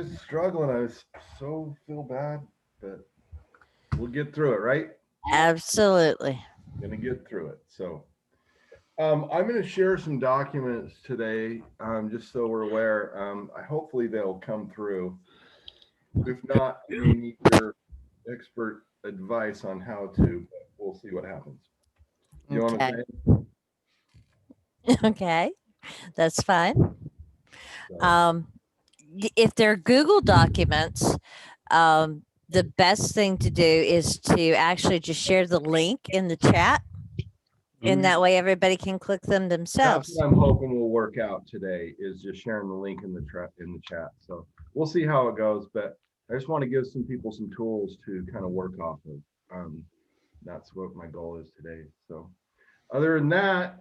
struggling. I so feel bad, but we'll get through it, right? Absolutely. Gonna get through it. So, I'm gonna share some documents today, just so we're aware. Hopefully they'll come through. If not, I may need your expert advice on how to, but we'll see what happens. You know what I'm Okay. saying? Okay. That's fine. So, If they're Google documents, the best thing to do is to actually just share the link in the chat, and that way everybody can click them that's themselves. what I'm hoping will work out today, is just sharing the link in the chat. So we'll see how it goes, but I just want to give some people some tools to kind of work off of. That's what my goal is today. So other than that,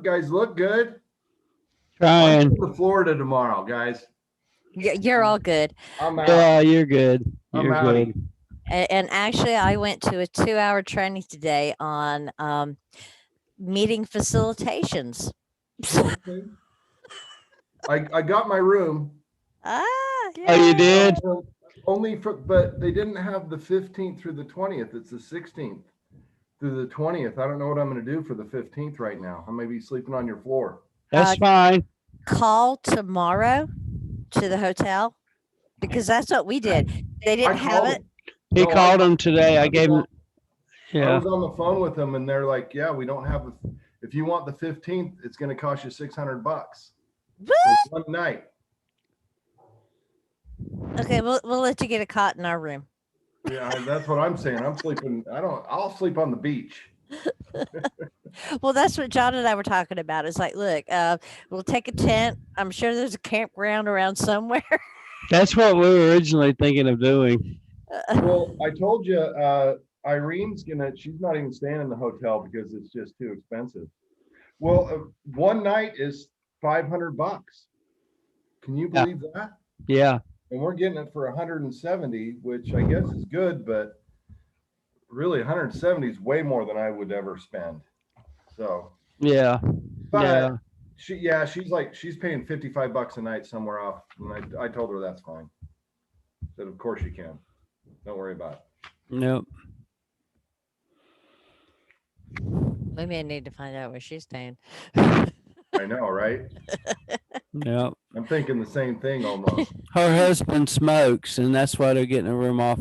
guys look good. I'm Trying. going to Florida tomorrow, guys. You're all good. I'm out. Yeah, you're good. I'm You're outie. good. And actually, I went to a 2-hour training today on meeting facilitations. Okay. I got my room. Ah, yeah. Oh, you did? But they didn't have the 15th through the 20th. It's the 16th through the 20th. I don't know what I'm going to do for the 15th right now. I may be sleeping on your floor. That's fine. Call tomorrow to the hotel, because that's what we did. They didn't have it. He called him today. I gave him. I Yeah. was on the phone with them, and they're like, "Yeah, we don't have. If you want the 15th, it's going to cost you $600 for one night." Okay, we'll let you get a cot in our room. Yeah, that's what I'm saying. I'm sleeping. I'll sleep on the beach. Well, that's what John and I were talking about. It's like, look, we'll take a tent. I'm sure there's a campground around somewhere. That's what we were originally thinking of doing. Well, I told you, she's not even staying in the hotel because it's just too expensive. Well, one night is $500. Can you believe that? Yeah. And we're getting it for 170, which I guess is good, but really 170 is way more than I would ever spend. So Yeah. but she's paying $55 a night somewhere off. And I told her that's fine. Said, of course you can. Don't worry about it. Nope. We may need to find out where she's staying. I know, right? Yep. I'm thinking the same thing almost. Her husband smokes, and that's why they're getting a room off,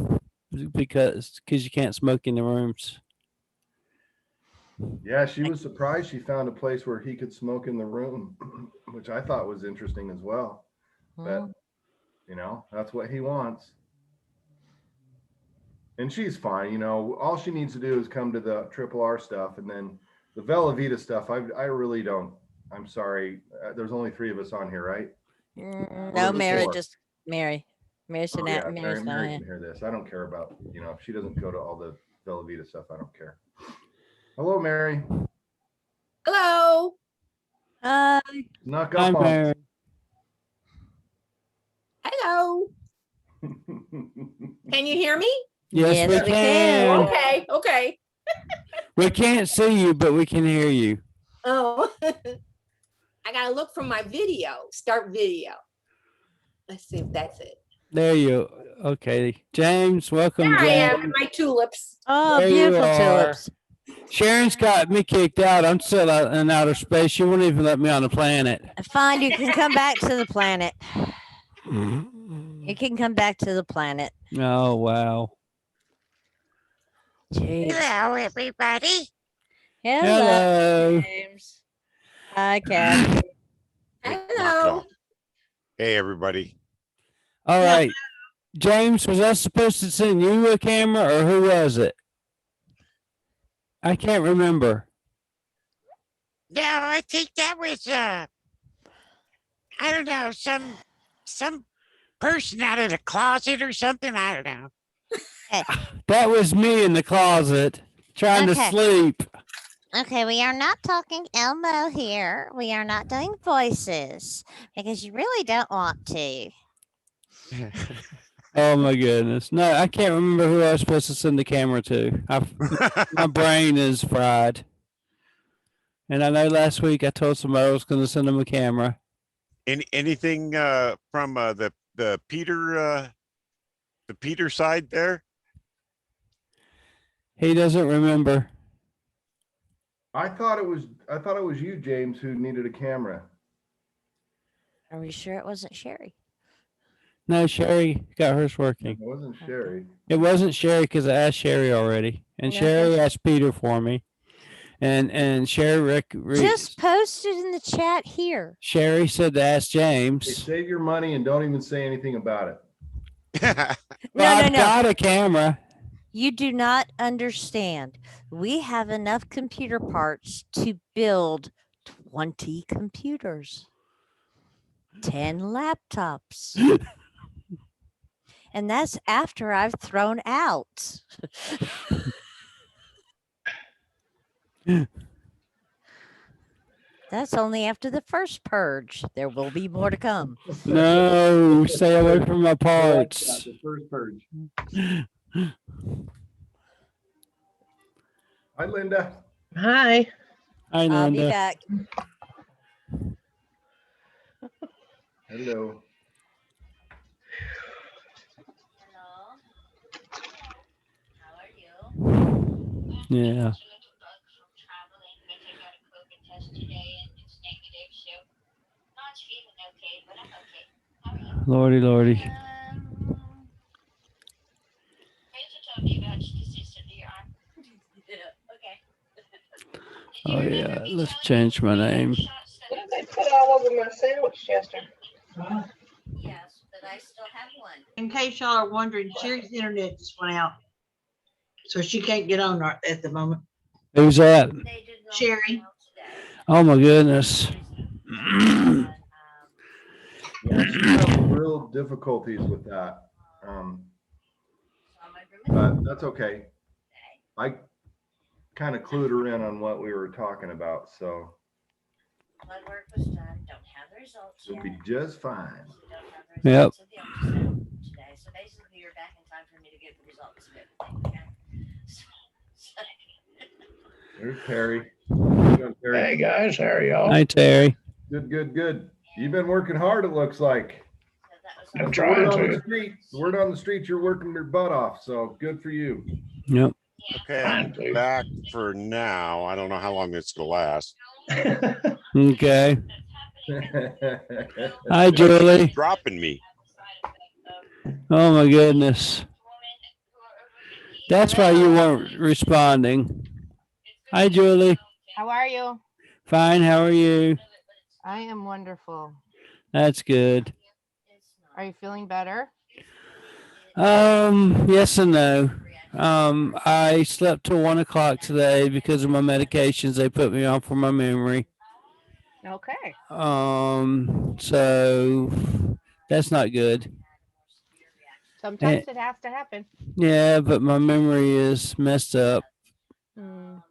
because you can't smoke in the rooms. Yeah, she was surprised she found a place where he could smoke in the room, which I thought was interesting as well. But, that's what he wants. And she's fine. All she needs to do is come to the Triple R stuff, and then the Vela Vita stuff. I really don't. I'm sorry. There's only 3 of us on here, right? No, Mary, just Mary. Mary's Oh, yeah, Mary's not Mary here. can hear this. I don't care about, if she doesn't go to all the Vela Vita stuff, I don't care. Hello, Mary. Hello. Hi. Knock up on Mary. Hello. Can you hear me? Yes, we can. Okay. We can't see you, but we can hear you. Oh, I gotta look for my video. Start video. Let's see if that's it. There you. Okay, James, welcome. There I James. am, my tulips. Oh, There you beautiful are. tulips. Sharon's got me kicked out. I'm still out in outer space. She won't even let me on the planet. Fine, you can come back to the planet. You can come back to the planet. Oh, wow. Jeez. Hello, everybody. Hello. James. Hi, Kathy. Hello. Hey, everybody. All right. James, was I supposed to send you a camera, or who was it? I can't remember. No, I think that was I don't know, some person out of the closet or something. I don't know. That was me in the closet trying to sleep. Okay, we are not talking Elmo here. We are not doing voices because you really don't want to. Oh my goodness. No, I can't remember who I was supposed to send the camera to. My brain is fried. And I know last week I told somebody I was going to send them a camera. Anything from the Peter side there? He doesn't remember. I thought it was you, James, who needed a camera. Are we sure it wasn't Sherry? No, Sherry got hers It working. wasn't Sherry. It wasn't Sherry because I asked Sherry already, and Okay. Sherry asked Peter for me, and Sherry Just post it in the chat here. Sherry said to ask Hey, James. save your money and don't even say anything about it. Well, No, I've got a camera. You do not understand. We have enough computer parts to build 20 computers, 10 laptops. And that's after I've thrown out. That's only after the first purge. There will be more to come. No, stay away from my parts. The first purge. Hi, Linda. Hi. I know. I'll be back. Hello. Hello. How are you? Yeah. Lordy, lordy. Oh yeah, let's change my name. What did they put all over my sandwich, Chester? Yes, but I still have one. In case y'all are wondering, Sherry's internet just went out. So she can't get on at the moment. Who's that? Sherry. Oh my goodness. Yeah, she's having real difficulties with that. But that's okay. I kind of clued her in on what we were talking about, so Blood work was done. Don't have the results she'll yet. be just fine. Don't have the Yep. results of the ultrasound today. So basically, you're back in time for me to get the results of everything. Okay? There's Terry. How you doing, Terry? Hey guys, how are y'all? Hi Terry. Good, good, good. You've been working hard, it looks like. I'm Word trying on the to. street. Word on the street, you're working your butt off, so good for you. Yep. Okay, I'm Trying to. back for now. I don't know how long it's gonna last. Okay. Hi Julie. Dropping me. Oh my goodness. That's why you weren't responding. Hi Julie. How are you? Fine. How are you? I am wonderful. That's good. Are you feeling better? Yes and no. I slept till 1 o'clock today because of my medications they put me on for my memory. Okay. So that's not good. Sometimes it has to happen. Yeah, but my memory is messed up. Mm,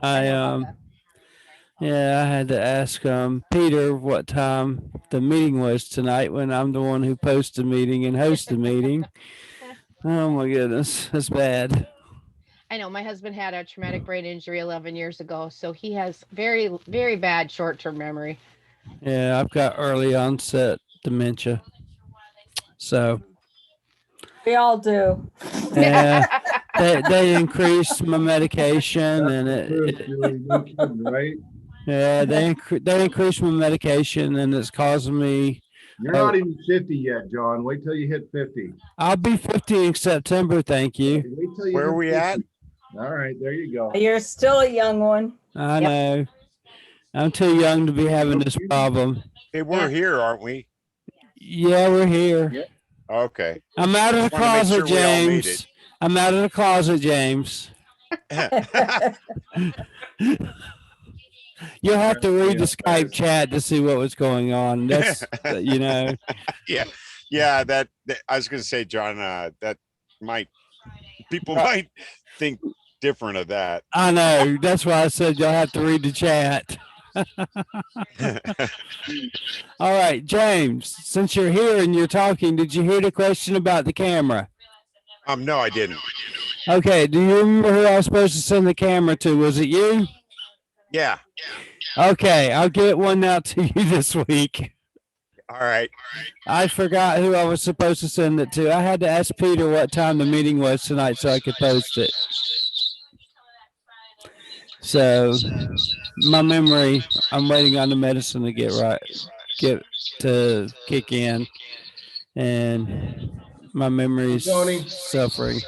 I know about that. Yeah, I had to ask Peter what time the meeting was tonight when I'm the one who posts the meeting and hosts the meeting. Oh my goodness, that's bad. I know my husband had a traumatic brain injury 11 years ago, so he has very, very bad short-term memory. Yeah, I've got early onset dementia. So We all do. yeah, they increased my medication and No kidding, right? yeah, they increased my medication and it's causing me. You're not even 50 yet, John. Wait till you hit 50. I'll be 50 in September. Thank you. Wait till you Where hit are we 50. at? All right, there you go. You're still a young one. I know. I'm too young to be having this problem. Hey, we're here, aren't we? Yeah, we're here. Yep. Okay. I'm out of the Wanna make closet, sure we all made James. I'm out of the closet, James. You'll have to read the Skype chat to see what was going on. That's you know. Yeah, that I was gonna say, John, that people might think different of that. I know. That's why I said you'll have to read the chat. All right, James, since you're here and you're talking, did you hear the question about the camera? No, I didn't. Okay, do you remember who I was supposed to send the camera to? Was it you? Yeah. Okay, I'll get one out to you this week. All right. I forgot who I was supposed to send it to. I had to ask Peter what time the meeting was tonight so I could post it. So my memory, I'm waiting on the medicine to get to kick in, and my memory is Tony. suffering.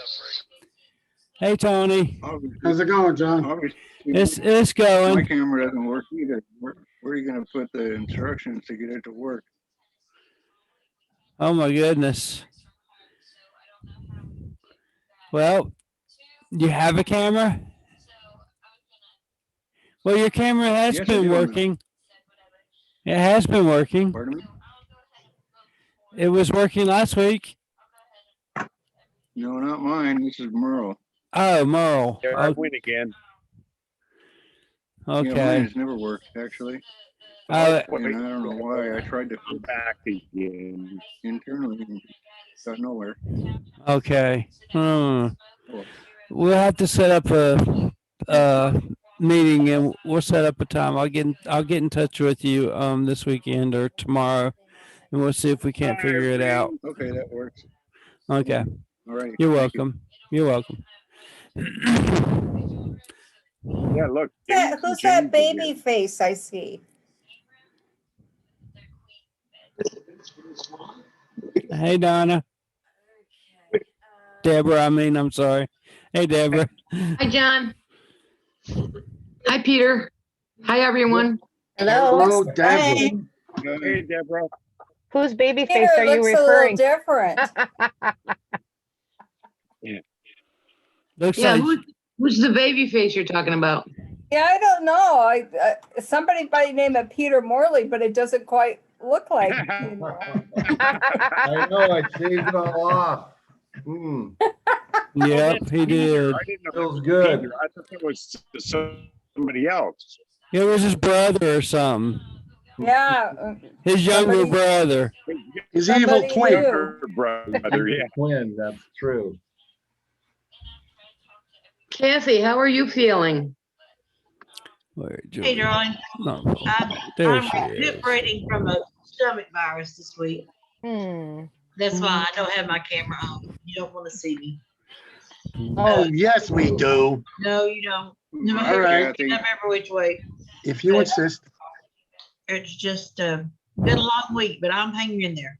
Hey Tony, How's it going, John? it's going. My camera doesn't work either. Where are you going to put the instructions to get it to work? Oh my goodness. Well, you have a camera? Well, your camera has Yes, I been do. working. It has been working. Pardon me? It was working last week. No, not mine. This is Merle. Oh, Merle. There I win again. Okay. Yeah, mine has never worked, actually. Oh, And I don't know why. I tried to I'm back again. internally and got nowhere. okay. We'll have to set up a meeting, and we'll set up a time. I'll get in touch with you this weekend or tomorrow, and we'll see if we can't figure it out. Okay, that works. Okay. All right. You're welcome. You're welcome. Yeah, look. Who's that baby face I see? Hey, Donna. Deborah, I'm sorry. Hey, Deborah. Hi, John. Hi, Peter. Hi, everyone. Hello. Debbie. Hey, Deborah. Whose baby Peter face are you looks a little referring to? different. Looks Yeah, like who's the baby face you're talking about? Yeah, I don't know. Somebody by the name of Peter Morley, but it doesn't quite look like. You know. I know, I shaved it all off. Yep, he did. I didn't know Feels it was good. Peter. I thought it was somebody else. It was his brother or something. Yeah. His younger Somebody- brother. His evil Somebody twin. knew. Her brother, yeah. Twin, that's true. Kathy, how are you feeling? Where, Hey, Julia? darling. No. I'm There she is. recuperating from a stomach virus this week. Hmm. That's why I don't have my camera on. You don't want to see me. Oh, yes, we do. No, you don't. No, All right. I remember which way. If you insist. It's just been a long week, but I'm hanging in there.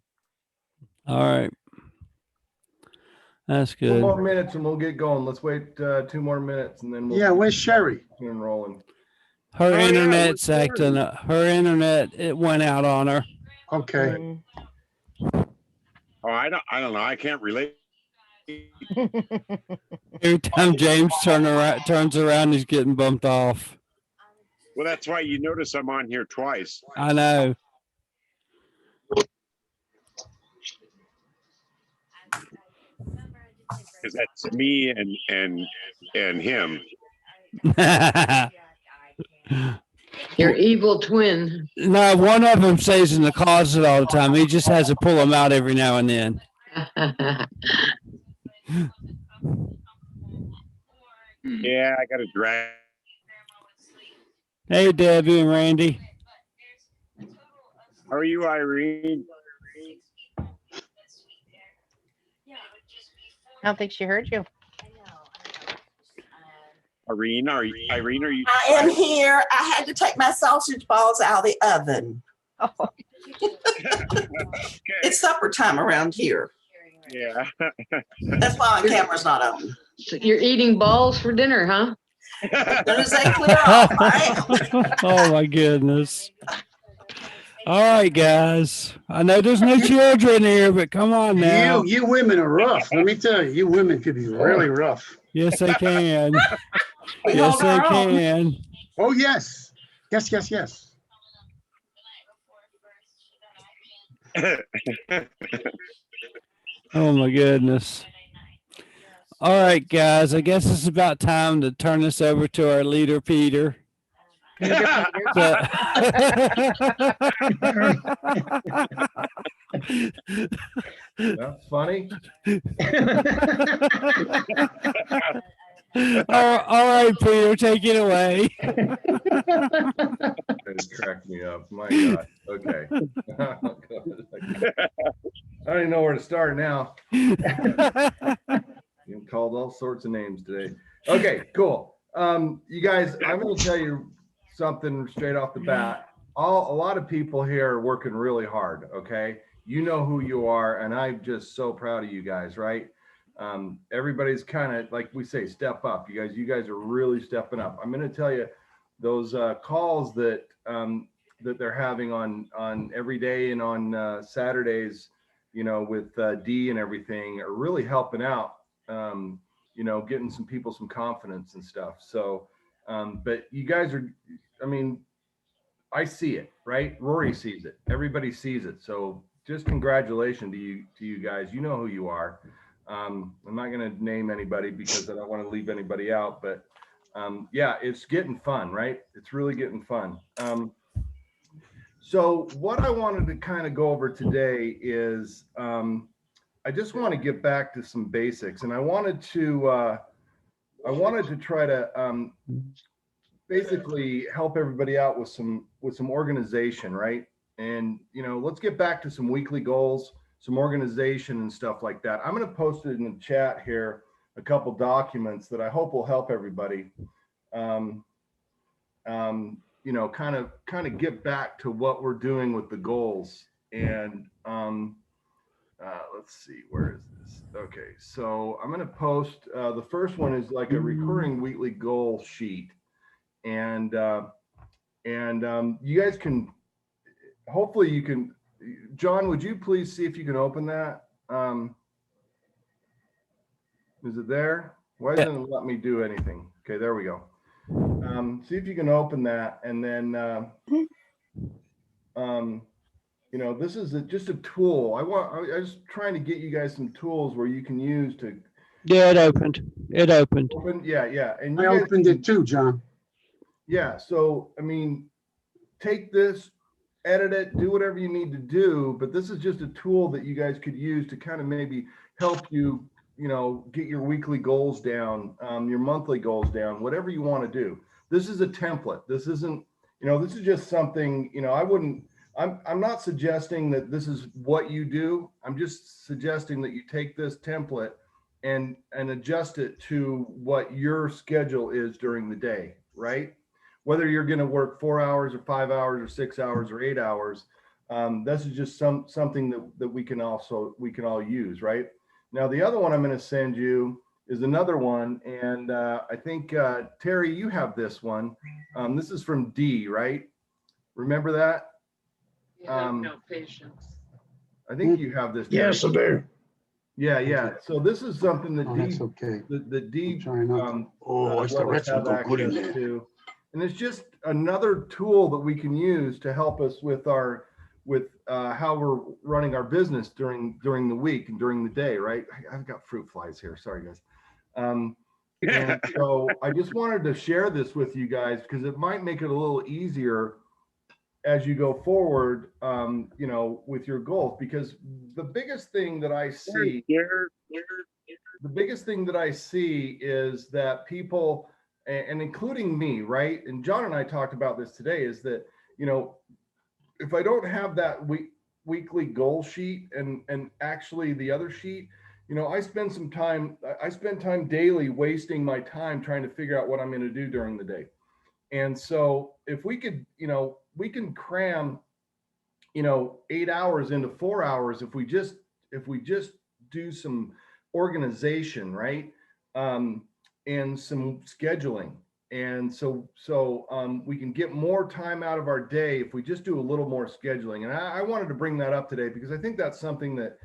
All right. That's 2 good. more minutes and we'll get going. Let's wait 2 more minutes and then we'll Yeah, where's Sherry? get rolling. Her Oh, yeah, internet's what's acting up. Her internet, it went out on her. Okay. Oh, I don't know. I can't relate. Every time James turns around, he's getting bumped off. Well, that's why you notice I'm on here twice. I know. Because that's me and him. Your evil twin. No, one of them stays in the closet all the time. He just has to pull them out every now and then. Yeah, I got to drag. Hey, Debbie and Randy. How are you, Irene? I don't think she heard you. Irene, are you? I am here. I had to take my sausage balls out of the oven. Oh. It's supper time around here. Yeah. That's why my camera's not on. So you're eating balls for dinner, huh? As soon as they clear off, I am. Oh my goodness. All right, guys. I know there's no children here, but come on now. You women are rough. Let me tell you, you women could be really rough. Yes, they can. We Yes, hold they our own. can. Oh, yes. Yes, yes, yes. Oh my goodness. All right, guys. I guess it's about time to turn this over to our leader, Peter. That's funny. All right, Peter, take it away. That just cracked me up. My God. Okay. I don't even know where to start now. You called all sorts of names today. Okay, cool. You guys, I'm going to tell you something straight off the bat. A lot of people here are working really hard. Okay, you know who you are, and I'm just so proud of you guys. Right? Everybody's kind of like we say, step up. You guys are really stepping up. I'm going to tell you those calls that that they're having on every day and on Saturdays, you know, with D and everything are really helping out. You know, getting some people some confidence and stuff. So, but you guys are, I mean, I see it, right? Rory sees it. Everybody sees it. So just congratulations to you guys. You know who you are. I'm not going to name anybody because I don't want to leave anybody out, but yeah, it's getting fun, right? It's really getting fun. So what I wanted to kind of go over today is I just want to get back to some basics, and I wanted to try to basically help everybody out with some organization, right? And you know, let's get back to some weekly goals, some organization and stuff like that. I'm going to post it in the chat here, a couple documents that I hope will help everybody. You know, kind of get back to what we're doing with the goals. And let's see, where is this? Okay, so I'm going to post the first one is like a recurring weekly goal sheet, and you guys can, hopefully you can. John, would you please see if you can open that? Is it there? Why doesn't it let me do anything? Okay, there we go. See if you can open that, and then you know, this is just a tool. I was trying to get you guys some tools where you can use to. Yeah, it opened. It opened. Yeah. And I opened it too, John. Yeah. So, I mean, take this, edit it, do whatever you need to do. But this is just a tool that you guys could use to kind of maybe help you, you know, get your weekly goals down, your monthly goals down, whatever you want to do. This is a template. This isn't, you know, this is just something, you know, I'm not suggesting that this is what you do. I'm just suggesting that you take this template and adjust it to what your schedule is during the day, right? Whether you're going to work 4 hours or 5 hours or 6 hours or 8 hours, this is just something that we can all use, right? Now, the other one I'm going to send you is another one, and I think Terry, you have this one. This is from D, right? Remember that? No patience. I think you have this. Yes, Terry. I do. Yeah. So this is something that That's okay. the D it's the rest of the good in there. to, and it's just another tool that we can use to help us with our how we're running our business during the week and during the day, right? I've got fruit flies here. Sorry, guys. And so I just wanted to share this with you guys because it might make it a little easier as you go forward, you know, with your goals. Because the biggest thing that I see, is that people, and including me, right? And John and I talked about this today, is that, you know, if I don't have that weekly goal sheet and actually the other sheet, you know, I spend time daily wasting my time trying to figure out what I'm going to do during the day. And so if we could, you know, we can cram, you know, 8 hours into 4 hours if we just do some organization, right? And some scheduling. And so we can get more time out of our day if we just do a little more scheduling. And I wanted to bring that up today because I think that's something that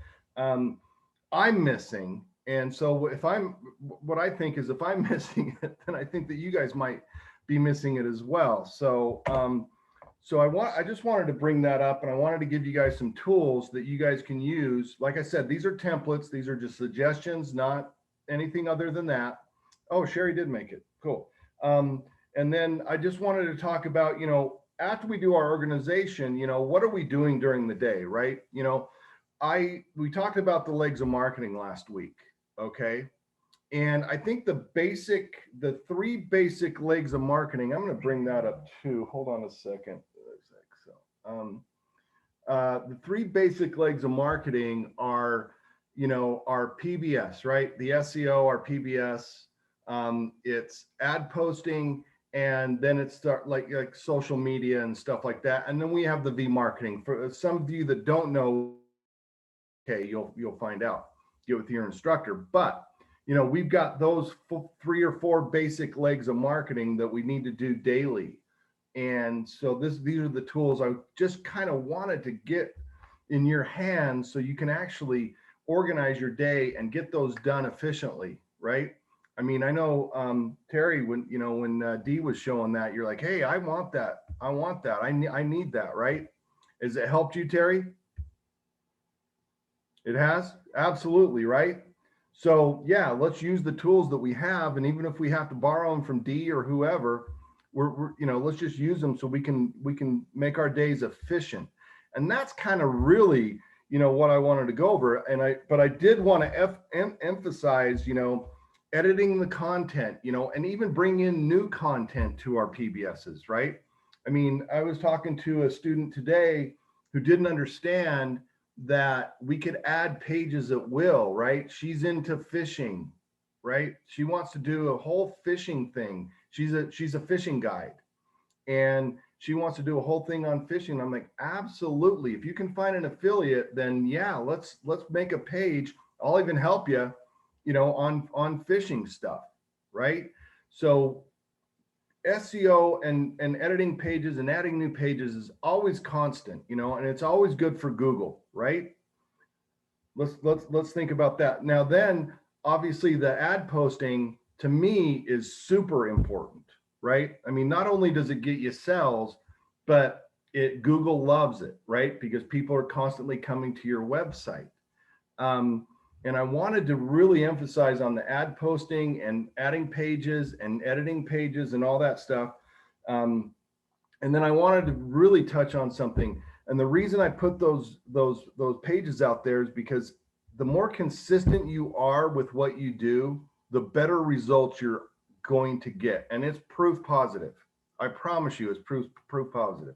I'm missing. And so what I think is if I'm missing it, then I think that you guys might be missing it as well. So I just wanted to bring that up, and I wanted to give you guys some tools that you guys can use. Like I said, these are templates. These are just suggestions, not anything other than that. Oh, Sherry did make it. Cool. And then I just wanted to talk about, you know, after we do our organization, you know, what are we doing during the day, right? You know, we talked about the legs of marketing last week. Okay. And I think the three basic legs of marketing, I'm going to bring that up too. Hold on a second. So, the three basic legs of marketing are, our PBS, right? The SEO, our PBS, it's ad posting, and then it's like social media and stuff like that. And then we have the V marketing. For some of you that don't know, okay, you'll find out. Get with your instructor. But we've got those 3 or 4 basic legs of marketing that we need to do daily. And so these are the tools I just kind of wanted to get in your hands so you can actually organize your day and get those done efficiently, right? I mean, I know, Terry, when Dee was showing that, you're like, hey, I want that. I need that, right? Has it helped you, Terry? It has? Absolutely, right? So yeah, let's use the tools that we have. And even if we have to borrow them from Dee or whoever, let's just use them so we can make our days efficient. And that's kind of really, what I wanted to go over. But I did want to emphasize, editing the content, and even bring in new content to our PBSs, right? I mean, I was talking to a student today who didn't understand that we could add pages at will, right? She's into fishing, right? She wants to do a whole fishing thing. She's a fishing guide, and she wants to do a whole thing on fishing. I'm like, absolutely. If you can find an affiliate, then yeah, let's make a page. I'll even help you, on fishing stuff, right? So SEO and editing pages and adding new pages is always constant, and it's always good for Google, right? Let's think about that. Now then, obviously the ad posting to me is super important, right? I mean, not only does it get you sales, but Google loves it, right? Because people are constantly coming to your website. And I wanted to really emphasize on the ad posting and adding pages and editing pages and all that stuff. And then I wanted to really touch on something. And the reason I put those pages out there is because the more consistent you are with what you do, the better results you're going to get. And it's proof positive. I promise you, it's proof positive.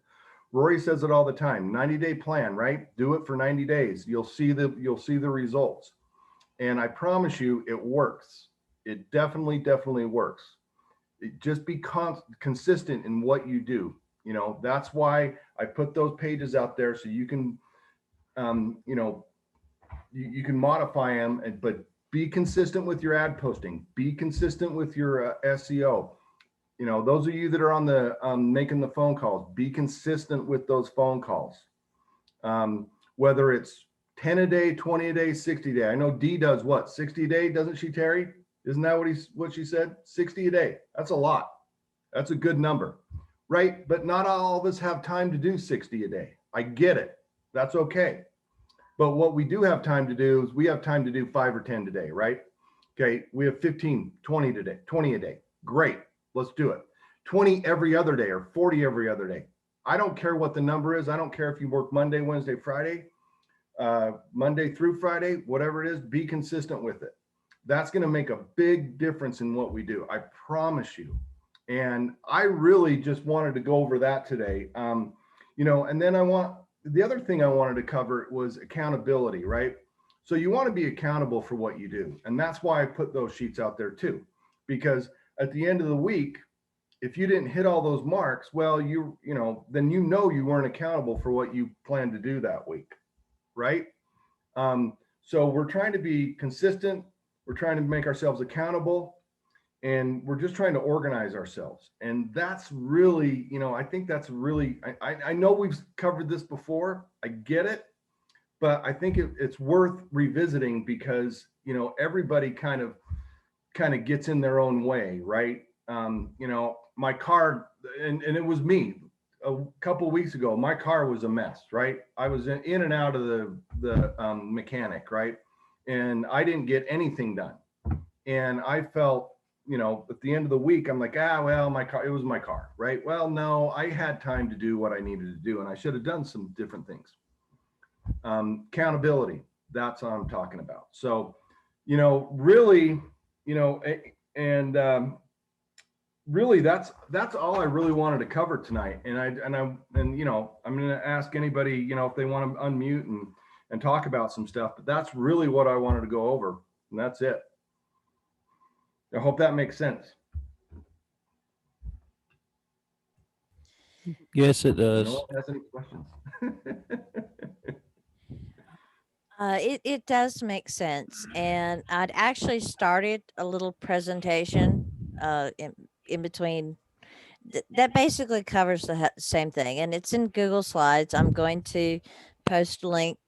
Rory says it all the time, 90-day plan, right? Do it for 90 days. You'll see the results. And I promise you, it works. It definitely works. Just be consistent in what you do. That's why I put those pages out there so you can, you can modify them, but be consistent with your ad posting. Be consistent with your SEO. Those of you that are on the making the phone calls, be consistent with those phone calls. Whether it's 10 a day, 20 a day, 60 a day. I know Dee does what, 60 a day, doesn't she, Terry? Isn't that what she said? 60 a day. That's a lot. That's a good number, right? But not all of us have time to do 60 a day. I get it. That's okay. But what we do have time to do is we have time to do 5 or 10 today, right? Okay, we have 15, 20 today, 20 a day. Great, let's do it. 20 every other day or 40 every other day. I don't care what the number is. I don't care if you work Monday, Wednesday, Friday, Monday through Friday, whatever it is, be consistent with it. That's going to make a big difference in what we do. I promise you. And I really just wanted to go over that today. And then the other thing I wanted to cover was accountability, right? So you want to be accountable for what you do. And that's why I put those sheets out there too, because at the end of the week, if you didn't hit all those marks, well, then you weren't accountable for what you planned to do that week, right? So we're trying to be consistent. We're trying to make ourselves accountable, and we're just trying to organize ourselves. And that's really, I think that's really, I know we've covered this before. I get it, but I think it's worth revisiting because, everybody kind of gets in their own way, right? My car, and it was me a couple of weeks ago, my car was a mess, right? I was in and out of the mechanic, right? And I didn't get anything done. And I felt, at the end of the week, I'm like, well, it was my car, right? Well, no, I had time to do what I needed to do, and I should have done some different things. Accountability, that's what I'm talking about. So, really, you know, and really that's all I really wanted to cover tonight. And you know, I'm going to ask anybody, you know, if they want to unmute and talk about some stuff, but that's really what I wanted to go over, and that's it. I hope that makes sense. Yes, it does. No one has any questions? It does make sense. And I'd actually started a little presentation in between that basically covers the same thing. And it's in Google Slides. I'm going to post a link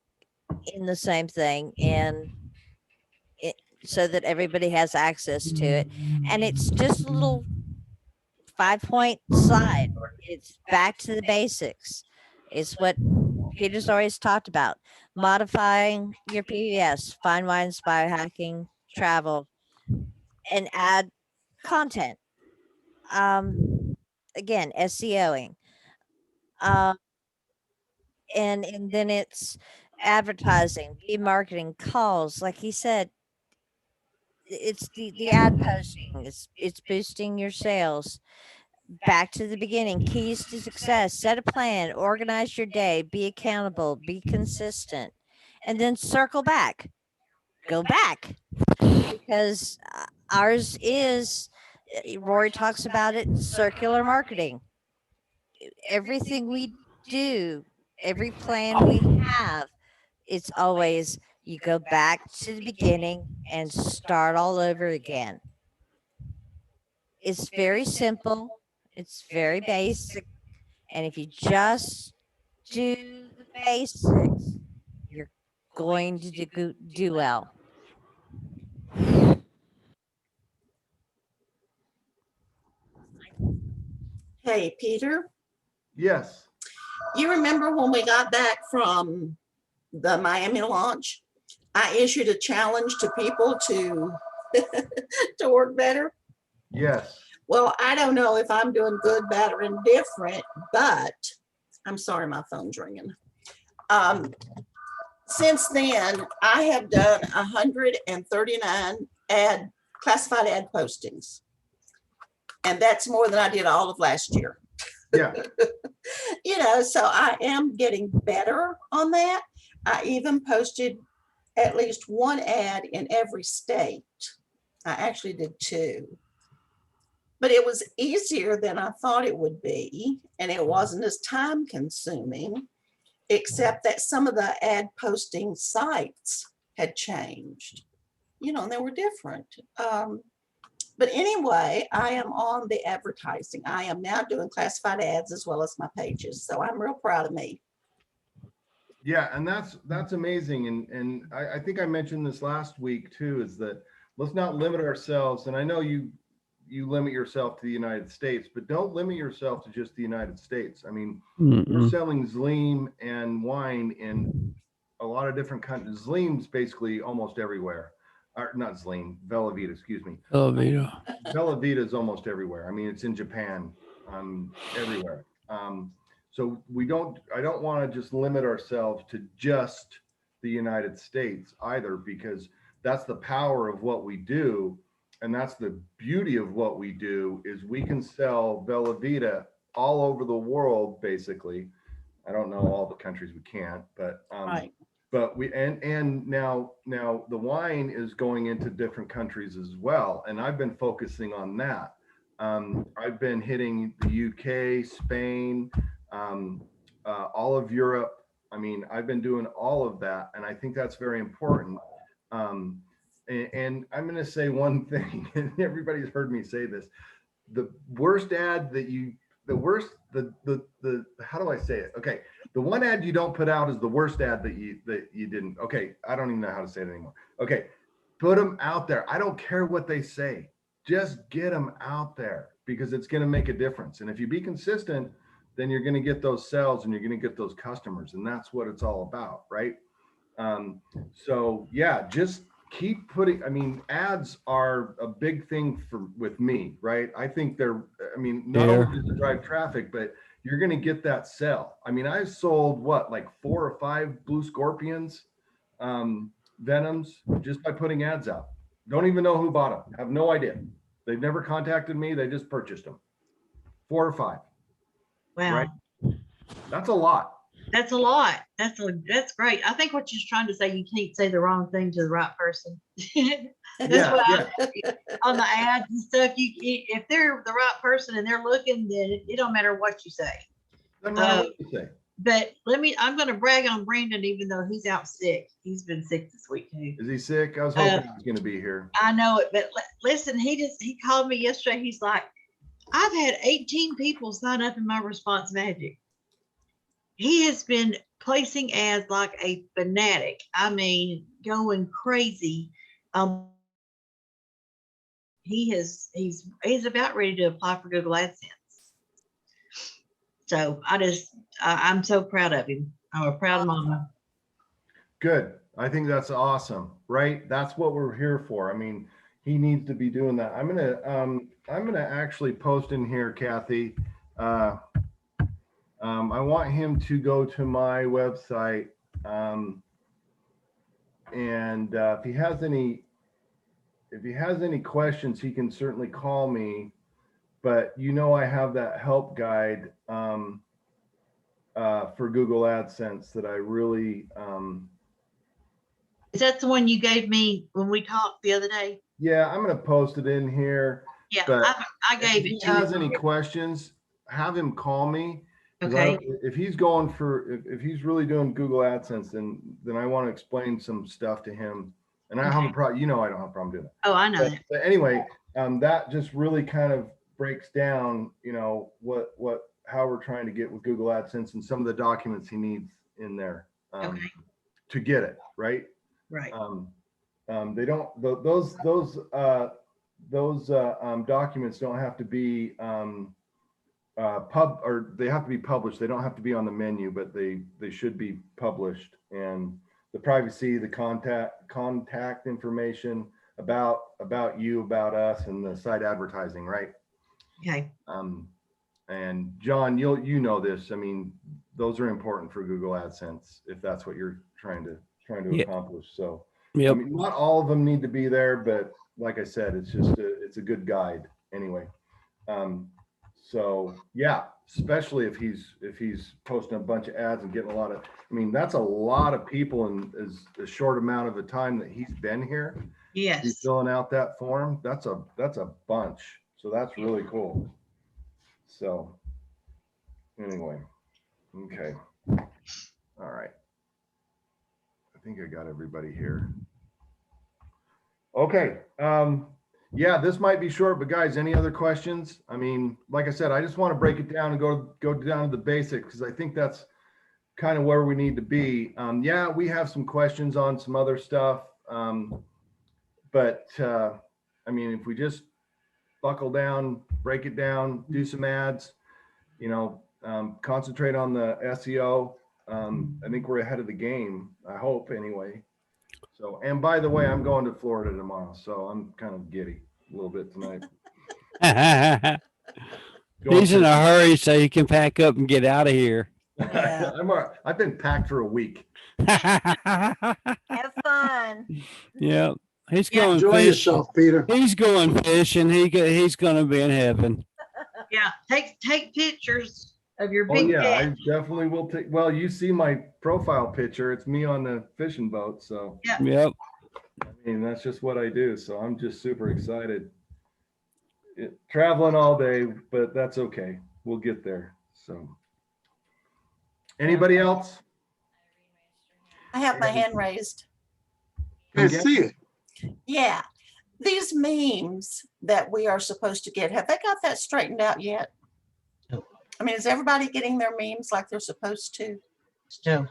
in the same thing and so that everybody has access to it. And it's just a little 5-point slide. It's back to the basics. It's what Peter's always talked about. Modifying your PBS, find wines, biohacking, travel, and add content. Again, SEOing. And then it's advertising, marketing, calls. Like he said, it's the ad posting. It's boosting your sales. Back to the beginning, keys to success: set a plan, organize your day, be accountable, be consistent, and then circle back, go back, because ours is, Rory talks about it, circular marketing. Everything we do, every plan we have, it's always you go back to the beginning and start all over again. It's very simple, it's very basic. And if you just do the basics, you're going to do well. Hey, Peter, Yes. you remember when we got back from the Miami launch? I issued a challenge to people to to work better. Yes. Well, I don't know if I'm doing good, bad, or indifferent, but I'm sorry, my phone's ringing. Since then, I have done 139 classified ad postings. And that's more than I did all of last year. Yeah. You know, so I am getting better on that. I even posted at least one ad in every state. I actually did 2. But it was easier than I thought it would be, and it wasn't as time consuming, except that some of the ad posting sites had changed, you know, and they were different. But anyway, I am on the advertising. I am now doing classified ads as well as my pages. So I'm real proud of me. Yeah, and that's amazing. And I think I mentioned this last week too, is that let's not limit ourselves. And I know you limit yourself to the United States, but don't limit yourself to just the United States. I mean, we're selling Zleem and wine in a lot of different countries. Zleem's basically almost everywhere. Or not Zleem, Velavita, excuse me. Velavita is almost everywhere. I mean, it's in Japan, everywhere. So I don't want to just limit ourselves to just the United States either, because that's the power of what we do. And that's the beauty of what we do, is we can sell Velavita all over the world, basically. I don't know all the countries we can't, but Right. but we and now the wine is going into different countries as well, and I've been focusing on that. I've been hitting the UK, Spain, all of Europe. I mean, I've been doing all of that, and I think that's very important. And I'm going to say one thing, and everybody's heard me say this: the worst ad that how do I say it? Okay, the one ad you don't put out is the worst ad that you didn't. Okay, I don't even know how to say it anymore. Okay, put them out there. I don't care what they say. Just get them out there, because it's going to make a difference. And if you be consistent, then you're going to get those sales and you're going to get those customers, and that's what it's all about, right? So yeah, just keep putting, I mean, ads are a big thing with me, right? I think not only does it drive traffic, but you're going to get that sell. I mean, I've sold like 4 or 5 blue scorpions, venoms, just by putting ads out. Don't even know who bought them. Have no idea. They've never contacted me. They just purchased them. 4 or 5. Wow. Right. That's a lot. That's a lot. That's great. I think what you're trying to say, you can't say the wrong thing to the right person. That's Yeah, what yeah. on the ads and stuff. If they're the right person and they're looking, then it don't matter what you say. Doesn't matter what you say. But I'm going to brag on Brandon, even though he's out sick. He's been sick this week too. Is he sick? I was hoping he was going to be here. I know it, but listen, he called me yesterday. He's like, I've had 18 people sign up in my Response Magic. He has been placing ads like a fanatic. I mean, going crazy. He's about ready to apply for Google AdSense. So I'm so proud of him. I'm a proud mama. Good. I think that's awesome, right? That's what we're here for. I mean, he needs to be doing that. I'm gonna actually post in here, Kathy. I want him to go to my website, and if he has any questions, he can certainly call me. But I have that help guide for Google AdSense that I really. Is that the one you gave me when we talked the other day? Yeah, I'm going to post it in here. Yeah, but I gave it if to he has you. any questions, have him call me. Okay. If he's going if he's really doing Google AdSense, then I want to explain some stuff to him. And I have a problem. I don't have a problem doing that. Oh, I know. But anyway, that just really kind of breaks down, how we're trying to get with Google AdSense and some of the documents he needs in there to get it right. Right. They don't those documents don't have to be they have to be published. They don't have to be on the menu, but they should be published. And the privacy, the contact information about you, about us, and the site advertising, right? Okay. And John, you know this. I mean, those are important for Google AdSense if that's what you're trying to accomplish. So yep. I mean, not all of them need to be there, but like I said, it's just it's a good guide anyway. So yeah, especially if he's posting a bunch of ads and getting a lot of, I mean, that's a lot of people in as short amount of a time that he's been here. Yes. He's filling out that form. That's a bunch. So that's really cool. So anyway, okay. All right. I think I got everybody here. Okay. Yeah, this might be short, but guys, any other questions? I mean, like I said, I just want to break it down and go down to the basics because I think that's kind of where we need to be. Yeah, we have some questions on some other stuff. But I mean, if we just buckle down, break it down, do some ads, concentrate on the SEO. I think we're ahead of the game. I hope anyway. So, and by the way, I'm going to Florida tomorrow, so I'm kind of giddy a little bit tonight. He's in a hurry so he can pack up and get out of here. Yeah. I've been packed for a week. Have fun. Yep. He's going Enjoy fishing. yourself, Peter. He's going fishing. He's going to be in heaven. Yeah. Take pictures of your Oh big yeah, I catch. definitely will take. Well, you see my profile picture. It's me on the fishing boat. So Yeah. Yep. I mean, that's just what I do. So I'm just super excited. Traveling all day, but that's okay. We'll get there. So anybody else? I have my hand raised. I see it. Yeah. These memes that we are supposed to get, have they got that straightened out yet? I mean, is everybody getting their memes like they're supposed to? No.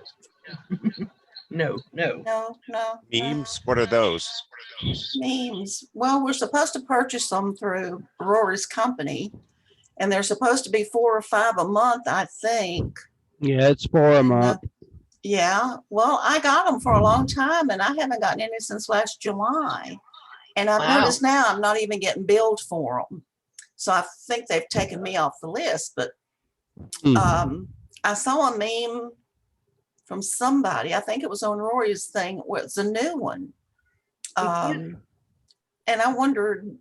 No. No. Memes? What are those? Memes. Well, we're supposed to purchase them through Rory's company, and they're supposed to be 4 or 5 a month, I think. Yeah, it's 4 a month. Yeah. Well, I got them for a long time, and I haven't gotten any since last July. And I've noticed now I'm not even getting billed for them. So I think they've taken me off the list. But I saw a meme from somebody. I think it was on Rory's thing. It's a new one. And I wondered,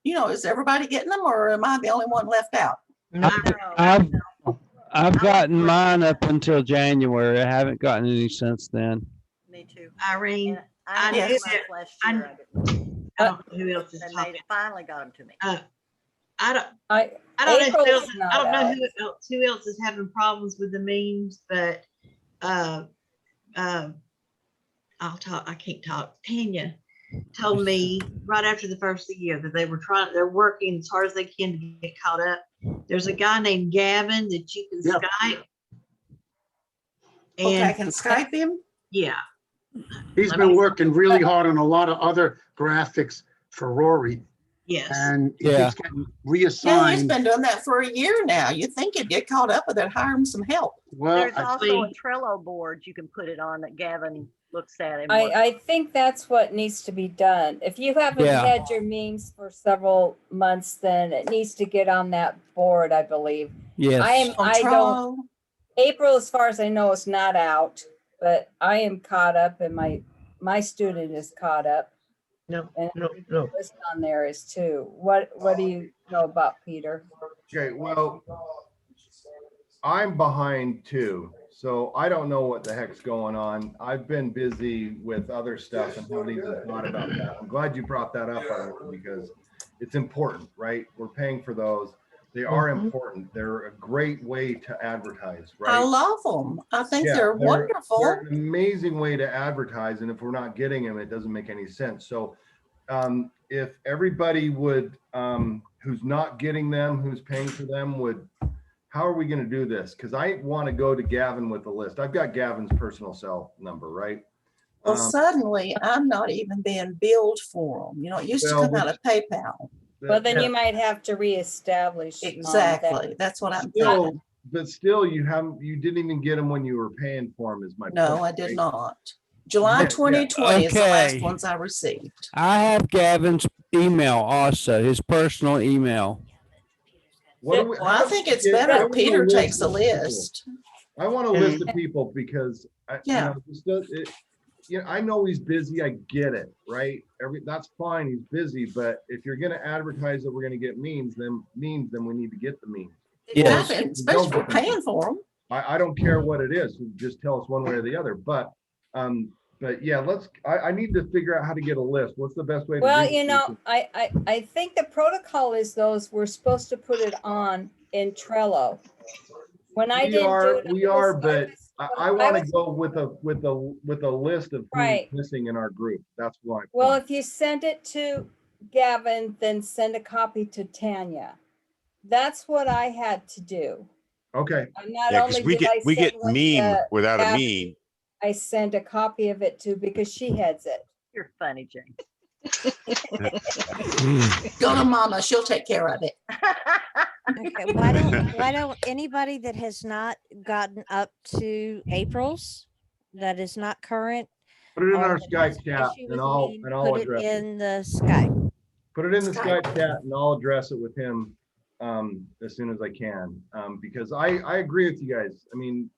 is everybody getting them or am I the only one left out? I've gotten mine up until January. I haven't gotten any since then. Me too. Irene, I I knew knew that last year. I don't know who else is They talking. finally got them to me. I don't April's know. not I don't know out. who else is having problems with the memes, but I'll talk. I can't talk. Tanya told me right after the first of the year that they're working as hard as they can to get caught up. There's a guy named Gavin that you can Skype. Okay, I can Skype him? Yeah. He's been working really hard on a lot of other graphics for Rory. Yes. And he Yeah. keeps getting Yeah, he's reassigned. been doing that for a year now. You'd think he'd get caught up with it, hire him some help. Well, There's also a Trello board you can put it on that Gavin looks at. And works. I think that's what needs to be done. If you haven't Yeah. had your memes for several months, then it needs to get on that board, I believe. Yes. I don't, April, as far as I know, is not out, but I am caught up and my student is caught up. No, And no. the list on there is too. What do you know about Peter? Okay, well, I'm behind too, so I don't know what the heck's going on. I've been busy with other stuff and haven't even thought about that. I'm glad you brought that up, Arlen, because it's important, right? We're paying for those. They are important. They're a great way to advertise, right? I love them. I think they're wonderful. They're an amazing way to advertise, and if we're not getting them, it doesn't make any sense. So if everybody would, who's not getting them, who's paying for them, how are we going to do this? Because I want to go to Gavin with the list. I've got Gavin's personal cell number, right? Well, suddenly I'm not even being billed for them. It used to come out of PayPal. Well, then you might have to reestablish. Exactly. That's what I'm Still, thinking. but still, you didn't even get them when you were paying for them. Is my No, point, I did right? not. July Yeah. 2020 is the last Okay. ones I received. I have Gavin's email also, his personal email. What do we, Well, I think it's better if Peter takes the list. I want a list of people because Yeah. I know he's busy. I get it, right? That's fine. He's busy, but if you're going to advertise that we're going to get memes, then we need to get the memes. Yes. Exactly, especially if we're paying for them. I don't care what it is. Just tell us one way or the other. But yeah, I need to figure out how to get a list. What's the best way to Well, do this? I think the protocol is we're supposed to put it on in Trello. When I didn't do it, we are, but I want to go with a list of who's Right. missing in our group. That's why. Well, if you send it to Gavin, then send a copy to Tanya. That's what I had to do. Okay. And not Yeah, only because did I we get send meme without a Gavin, meme. I sent a copy of it too because she heads it. You're funny, Jane. Go to Mama, she'll take care of it. Okay, why don't anybody that has not gotten up to April's, that is not current, Put it in or our that Skype has an chat issue and with I'll me, address put it it. in the Skype. Put it in the Skype. Skype chat and I'll address it with him as soon as I can. Because I agree with you guys. I mean,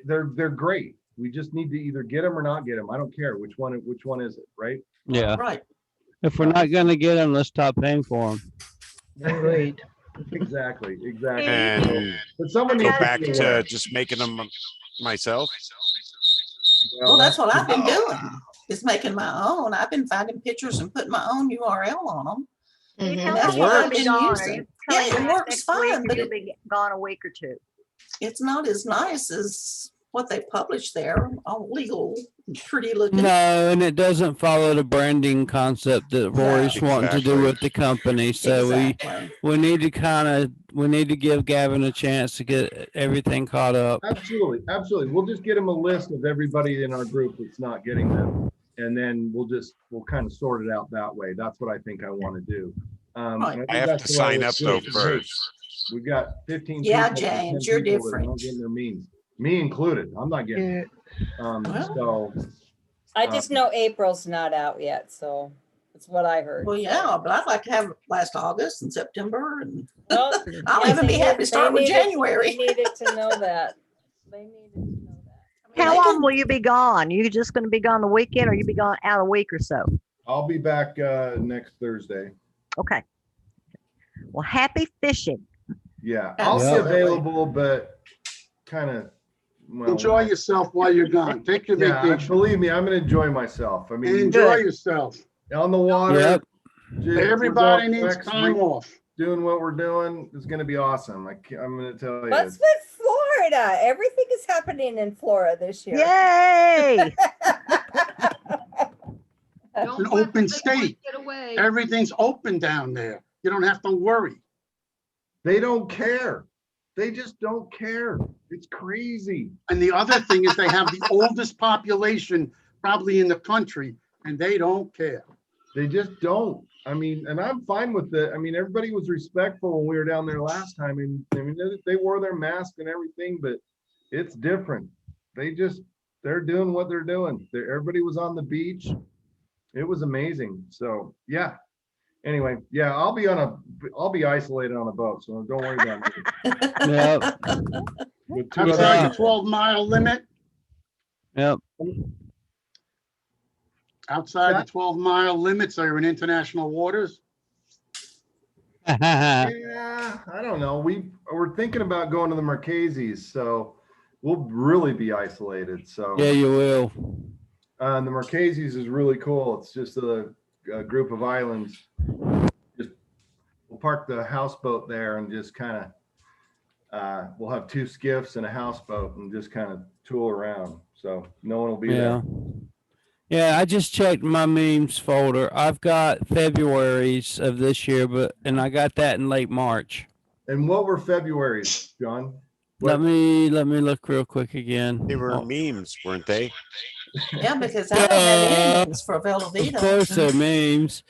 they're great. We just need to either get them or not get them. I don't care which one is it, right? Yeah. Right. If we're not going to get them, let's stop paying for them. Agreed. Exactly. And But someone go needs back be to aware. just making them myself. Well, that's what I've been doing, is making my own. I've been finding pictures and putting my own URL on them. You And tell that's me what you're I've gonna be been gone. Are using. you Yeah, telling me it that works next week, fine, or but you'll be gone a week or two? it's not as nice as what they publish there, all legal, pretty looking. No, and it doesn't follow the branding concept that Rory's wanting to do Exactly. with the company. So Exactly. we need to give Gavin a chance to get everything caught up. Absolutely. We'll just get him a list of everybody in our group that's not getting them. And then we'll kind of sort it out that way. That's what I think I want to do. And Right. think I have that's to the right sign way up do though it. Hey, first. We've got 15 Yeah, people, 10 James, you're people that aren't different. getting their means. Me included. I'm not getting it. So I just know April's not out yet, so that's what I heard. Well, yeah, but I'd like to have it last August and September, and Well, I'll yeah, even be they happy to start with needed- January. They needed to know that. They needed to know that. How long will you be gone? You just going to be gone the weekend, or you be gone out a week or so? I'll be back next Thursday. Okay. Well, happy fishing. Yeah, I'll be Absolutely. available, but kind of, well, Enjoy yourself while you're gone. Take your yeah, vacation. believe me, I'm gonna enjoy myself. I mean, Enjoy Good. yourself. on the water. Yep. just- we're Everybody going needs next time week, off. doing what we're doing is gonna be awesome. I'm gonna tell you. What's with Florida? Everything is happening in Florida this year. Yay! It's Don't an let open the big boys state. Get away. Everything's open down there. You don't have to worry. They don't care. They just don't care. It's crazy. And the other thing is they have the oldest population probably in the country, and they don't care. They just don't. I mean, and I'm fine with it. I mean, everybody was respectful when we were down there last time. And I mean, they wore their mask and everything, but it's different. They're doing what they're doing. Everybody was on the beach. It was amazing. So yeah. Anyway, yeah, I'll be isolated on a boat, so don't worry about me. Yep. With two Outside other the 12-mile limit, Yep. outside the 12-mile limits are in international waters. Yeah, I don't know. We're thinking about going to the Marquesas, so we'll really be isolated. So Yeah, you will. the Marquesas is really cool. It's just a group of islands. Just we'll park the houseboat there and just kind of we'll have two skiffs and a houseboat and just kind of tool around. So no one will be Yeah. there. Yeah, I just checked my memes folder. I've got February's of this year, and I got that in late March. And what were February's, John? Let me look real quick again. They were Oh, memes, weren't they? Yeah, because I don't have any names for Velveeta. of course they're memes.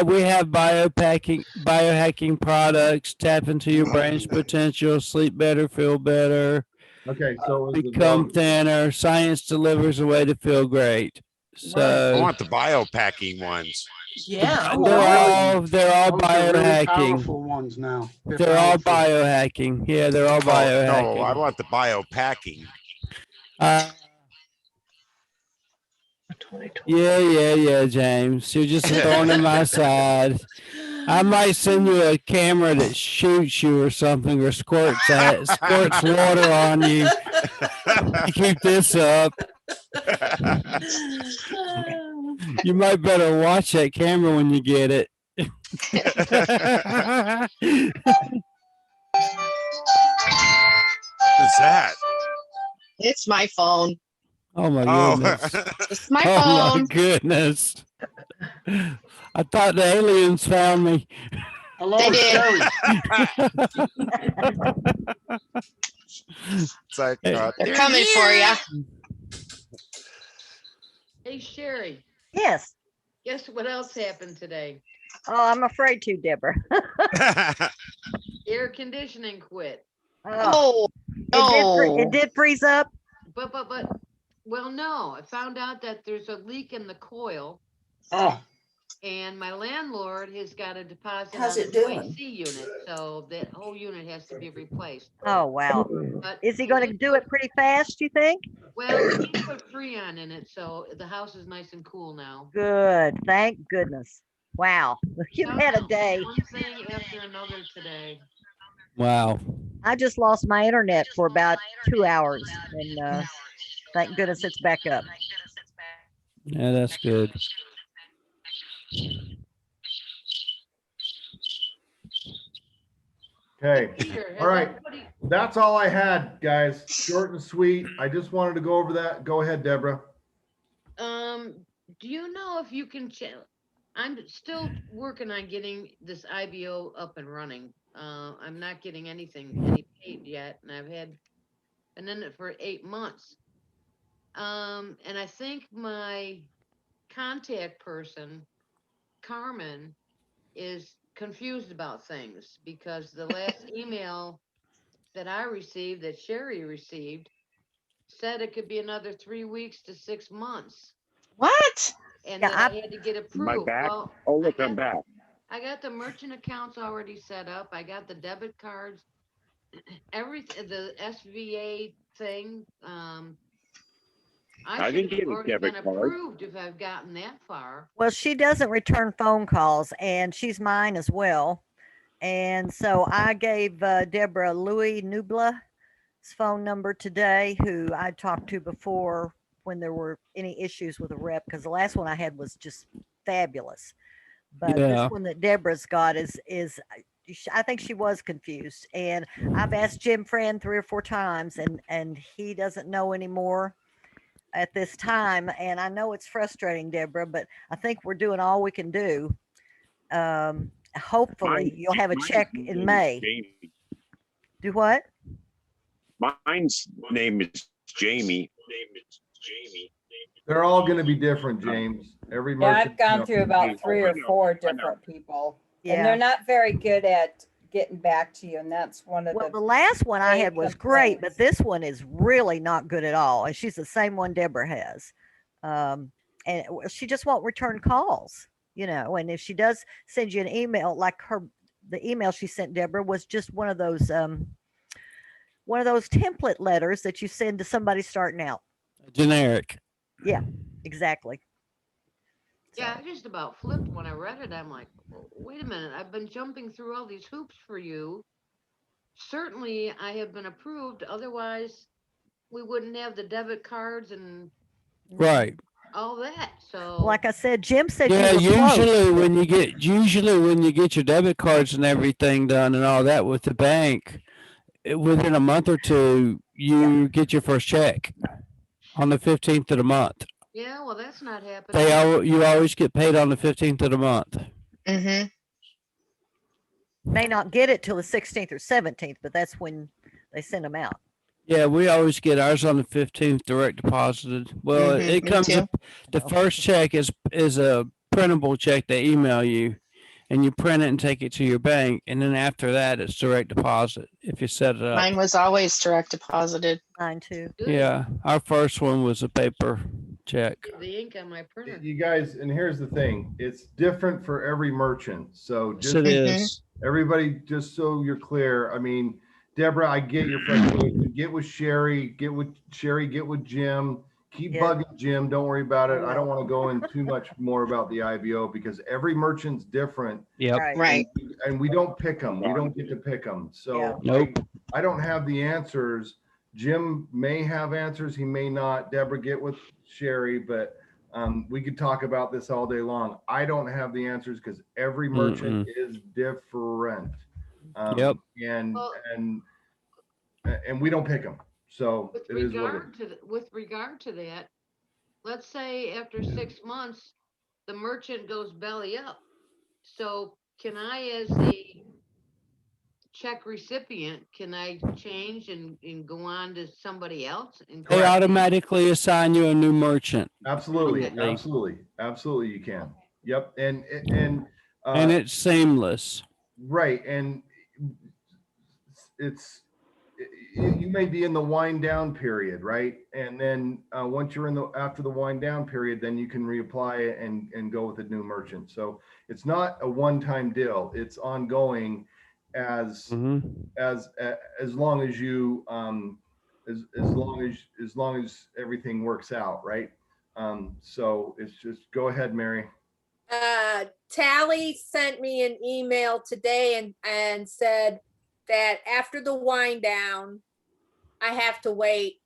We have biohacking products, tap into your brain's potential, sleep better, feel better, Okay, so it was the become dog. thinner. Science delivers a way to feel great. I So want the biopacking ones. Yeah. I want they're all Those are really biohacking. powerful ones now. They're all powerful. biohacking. Yeah, they're all Oh, no, I biohacking. want the biopacking. Yeah, James. You're just a thorn in my side. I might send you a camera that shoots you or something, or squirts water on you. Keep this up. You might better watch that camera when you get it. What's that? It's my phone. Oh my Oh. goodness. It's my Oh my phone. goodness. I thought the aliens found me. Hello, They did. Sherry. It's like, Hey. They're coming for you. Hey, Sherry, Yes. guess what else happened today? Oh, I'm afraid to, Deborah. Air conditioning quit. Oh, Oh, it did freeze up. But, well, no, I found out that there's a leak in the coil Oh, and my landlord has got a deposit How's on it the doing? AC unit. So that whole unit has to be replaced. Oh, wow. But Is he going to do it pretty fast, you think? well, he put Freon in it, so the house is nice and cool now. Good. Thank goodness. Wow. You've No, had a no, day. One thing after another today. Wow. I just lost my internet for about 2 hours, and thank goodness it's back up. Yeah, that's good. Okay. Peter, has All right. everybody- That's all I had, guys. Short and sweet. I just wanted to go over that. Go ahead, Deborah. Do you know if you can I'm still working on getting this IBO up and running. I'm not getting any paid yet, and been in it for 8 months. And I think my contact person, Carmen, is confused about things because the last email that I received, that Sherry received, said it could be another 3 weeks to 6 months. what? And Yeah, that I had to get approved. back? Well, Oh, look, I'm back. I got the merchant accounts already set up. I got the debit cards, everything, the SVA thing. I should didn't have get a already been debit card. approved if I've gotten that far. Well, she doesn't return phone calls, and she's mine as well. And so I gave Deborah Louis Nubla's phone number today, who I talked to before when there were any issues with a rep, because the last one I had was just fabulous. But this Yeah. one that Deborah's got is I think she was confused. And I've asked Jim Fran 3 or 4 times, and he doesn't know anymore at this time. And I know it's frustrating, Deborah, but I think we're doing all we can do. Hopefully you'll have a check in May. Jamie. Do what? Mine's name is Jamie. They're all going to be different, James. Every Yeah, merchant. I've gone through about 3 or 4 different people. And they're not very good at getting back to you. And that's one of Well, the last one I had was great, but this one is really not good at all. And she's the same one Deborah has. And she just won't return calls, you know. And if she does send you an email, like the email she sent Deborah was just one of those template letters that you send to somebody starting out. Generic. Yeah, exactly. Yeah, I just about flipped when I read it. I'm like, wait a minute, I've been jumping through all these hoops for you. Certainly I have been approved, otherwise we wouldn't have the debit cards and Right. all that, so. Like I said, Jim said Yeah, you were close. usually when you get your debit cards and everything done and all that with the bank, within a month or two, you get your first check on the 15th of the month. Yeah, well, that's not happening. You always get paid on the 15th of the month. Mm-hmm. May not get it till the 16th or 17th, but that's when they send them out. Yeah, we always get ours on the 15th direct deposited. Well, Mhm, it me comes too. the first check is a printable check they email you, and you print it and take it to your bank, and then after that it's direct deposit if you set it up. Mine was always direct deposited. Mine too. Yeah, our first one was a paper check. The ink on my printer. You guys, and here's the thing, it's different for every merchant. So just Yes, it is. everybody, just so you're clear. I mean, Deborah, I get your frustration. Get with Sherry, get with Jim. Keep bugging Jim. Don't worry about it. I don't want to go in too much more about the IBO because every merchant's different. Yep. Right. And we don't pick them. We don't get to pick them. So Nope. I don't have the answers. Jim may have answers. He may not. Deborah, get with Sherry, but we could talk about this all day long. I don't have the answers because every merchant is different. Yep. And we don't pick them. So With it is what it is. with regard to that, let's say after 6 months, the merchant goes belly up. So can I, as the check recipient, can I change and go on to somebody else? And They automatically assign you a new merchant. Absolutely, Immediately. absolutely you can. Yep. And it's seamless. right. And you may be in the wind down period, right? And then once you're after the wind down period, then you can reapply it and go with a new merchant. So it's not a one-time deal. It's ongoing as long as you as long as everything works out, right? So it's just go ahead, Mary. Tally sent me an email today and said that after the wind down, I have to wait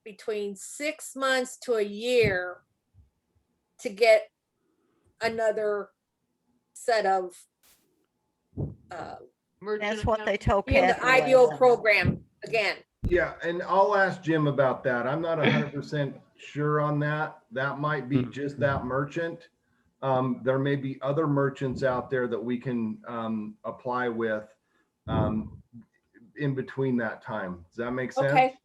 between 6 months to a year to get another set of That's what they told be in the Kathy IBO last program again. Yeah, and I'll ask Jim about that. I'm not 100% sure on that. That might be just that merchant. There may be other merchants out there that we can apply with in between that time. Does that make sense? Okay.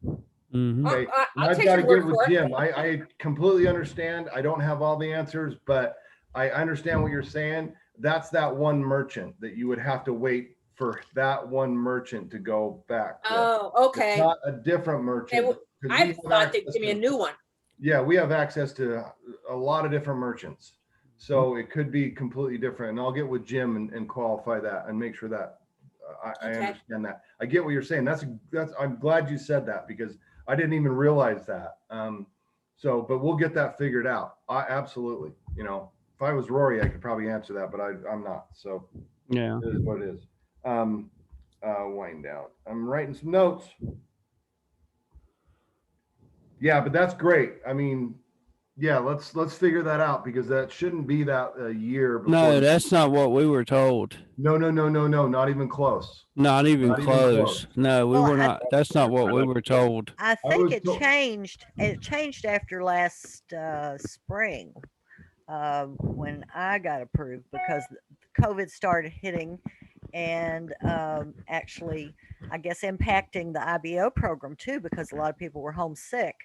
Okay. I'll I've take got to your get word with for it. Jim. I completely understand. I don't have all the answers, but I understand what you're saying. That's that one merchant that you would have to wait for that one merchant to go back with. Oh, okay. It's not a different merchant. Okay, well, I thought they'd give me a new one. Yeah, we have access to a lot of different merchants. So it could be completely different. And I'll get with Jim and qualify that and make sure that I understand that. I get what you're saying. That's I'm glad you said that because I didn't even realize that. So, but we'll get that figured out. Absolutely. You know, if I was Rory, I could probably answer that, but I'm not. So Yeah. it is what it is. Wind down. I'm writing some notes. Yeah, but that's great. I mean, yeah, let's figure that out, because that shouldn't be that a year before. No, that's not what we were told. No, not even close. Not even Not even close. close. No, we Well, were not. That's not what we were told. I I think was it told- changed. It changed after last spring when I got approved, because COVID started hitting and actually, I guess, impacting the IBO program too, because a lot of people were homesick,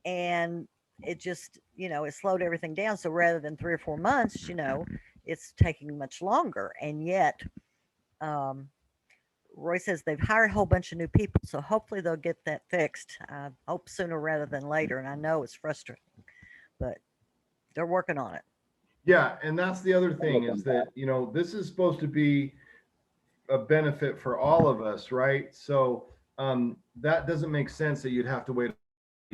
and it just, you know, it slowed everything down. So rather than 3 or 4 months, you know, it's taking much longer. And yet, Roy says they've hired a whole bunch of new people, so hopefully they'll get that fixed. I hope sooner rather than later. And I know it's frustrating, but they're working on it. Yeah, and that's the other thing, is that, you know, this is supposed to be a benefit for all of us, right? So that doesn't make sense that you'd have to wait a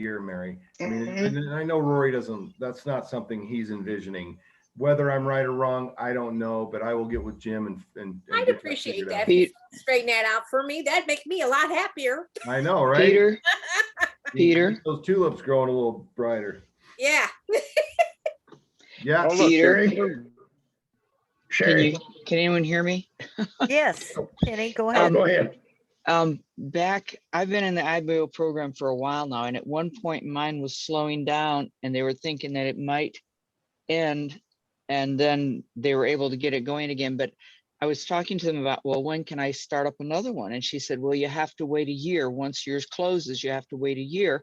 year, Mary. I mean, and I know Rory doesn't, that's not something he's envisioning. Whether I'm right or wrong, I don't know, but I will get with Jim and I'd get appreciate figured that. out. If you straighten that out for me, that'd make me a lot happier. I know, right? Peter, You Peter, get those tulips growing a little brighter. Yeah. Yeah. Oh, look, Peter. can Sherry. can anyone hear me? Yes, Penny, go Oh, ahead. go ahead. I've been in the IBO program for a while now, and at one point mine was slowing down, and they were thinking that it might end, and then they were able to get it going again. But I was talking to them about, well, when can I start up another one? And she said, well, you have to wait a year. Once yours closes, you have to wait a year.